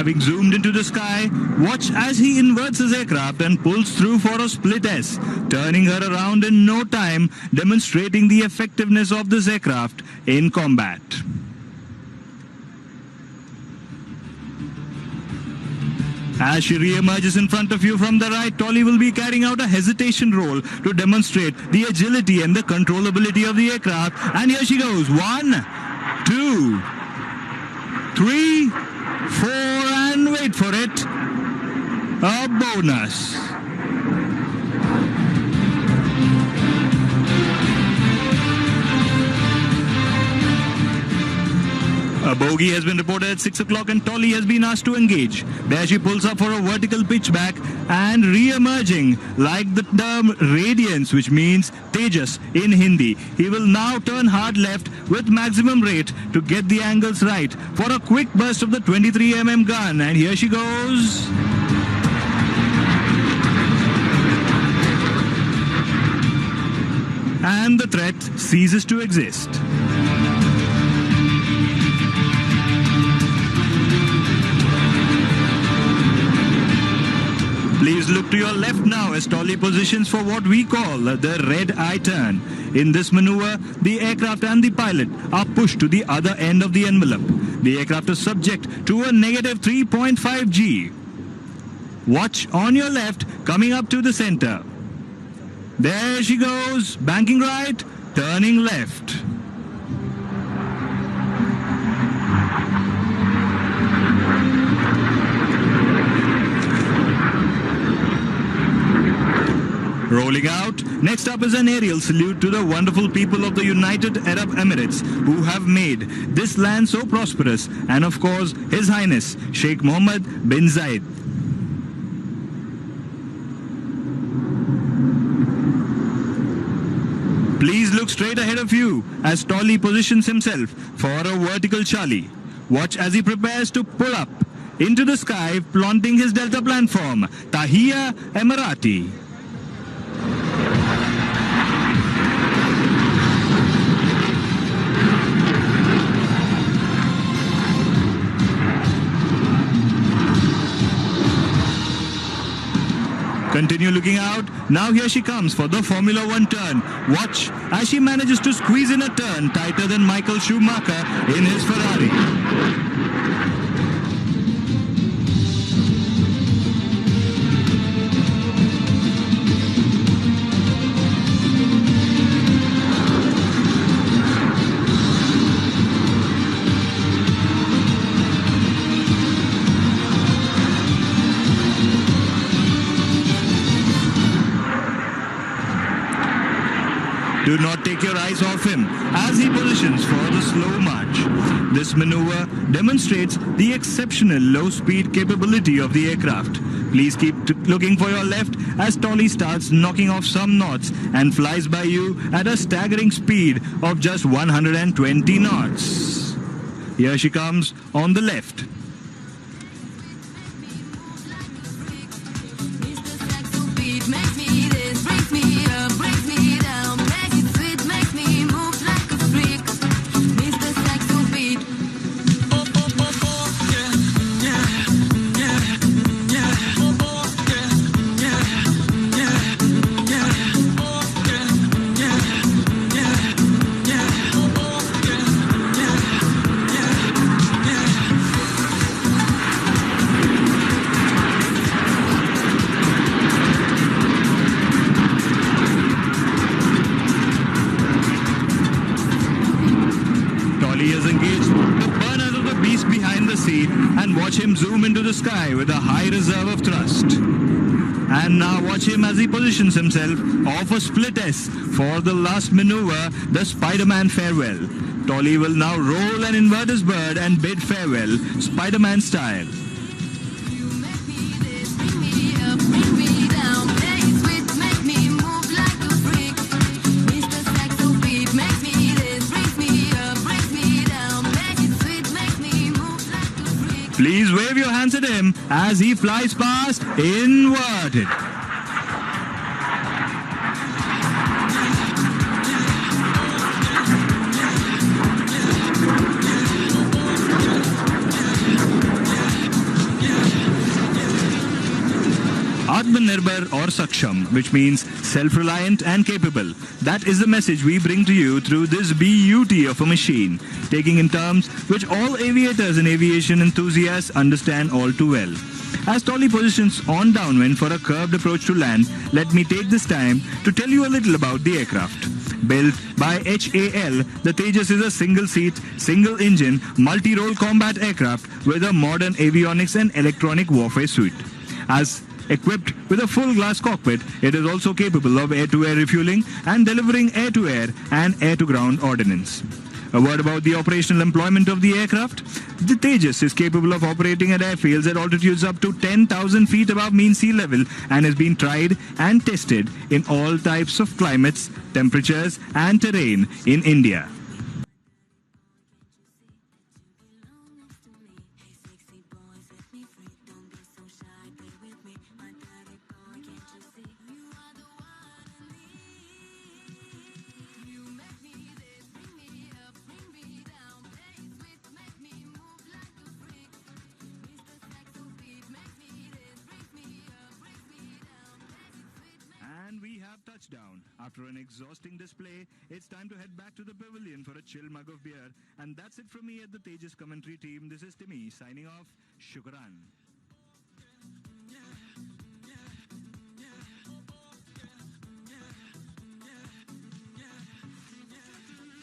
Having zoomed into the sky, watch as he inverts his aircraft and pulls through for a split S, turning her around in no time, demonstrating the effectiveness of this aircraft in combat. As she re-emerges in front of you from the right, Tolly will be carrying out a hesitation roll to demonstrate the agility and the controllability of the aircraft. And here she goes. 1, 2, 3, 4, and wait for it. A bonus. A bogey has been reported at 6 o'clock and Tolly has been asked to engage. There she pulls up for a vertical pitchback and re-emerging like the term radiance, which means tejas in Hindi. He will now turn hard left with maximum rate to get the angles right for a quick burst of the 23mm gun. And here she goes. And the threat ceases to exist. Please look to your left now as Tolly positions for what we call the red eye turn. In this maneuver, the aircraft and the pilot are pushed to the other end of the envelope. The aircraft is subject to a negative 3.5 G. Watch on your left, coming up to the center. There she goes, banking right, turning left. Rolling out, next up is an aerial salute to the wonderful people of the United Arab Emirates who have made this land so prosperous, and of course His Highness Sheikh Mohammed bin Zayed. Please look straight ahead of you as Tolly positions himself for a vertical Charlie. Watch as he prepares to pull up into the sky, flaunting his Delta platform, Tahiyya Emirati. Continue looking out. Now here she comes for the Formula 1 turn. Watch as she manages to squeeze in a turn tighter than Michael Schumacher in his Ferrari. Do not take your eyes off him as he positions for the slow march. This maneuver demonstrates the exceptional low-speed capability of the aircraft. Please keep looking for your left as Tolly starts knocking off some knots and flies by you at a staggering speed of just 120 knots. Here she comes on the left. He is engaged to burn out of the beast behind the seat and watch him zoom into the sky with a high reserve of thrust. And now watch him as he positions himself off a split S for the last maneuver, the Spider-Man farewell. Tolly will now roll and invert his bird and bid farewell, Spider-Man style. Please wave your hands at him as he flies past inverted. Atmanirbhar or Saksham, which means self-reliant and capable. That is the message we bring to you through this beauty of a machine, taking in terms which all aviators and aviation enthusiasts understand all too well. As Tolly positions on downwind for a curved approach to land, let me take this time to tell you a little about the aircraft. Built by HAL, the Tejas is a single-seat, single-engine, multi-role combat aircraft with a modern avionics and electronic warfare suite. As equipped with a full-glass cockpit, it is also capable of air-to-air refueling and delivering air-to-air and air-to-ground ordnance. A word about the operational employment of the aircraft. The Tejas is capable of operating at airfields at altitudes up to 10,000 feet above mean sea level and has been tried and tested in all types of climates, temperatures and terrain in India. And we have touchdown. After an exhausting display, it's time to head back to the pavilion for a chill mug of beer. And that's it from me at the Tejas commentary team. This is Timmy signing off. Shukran.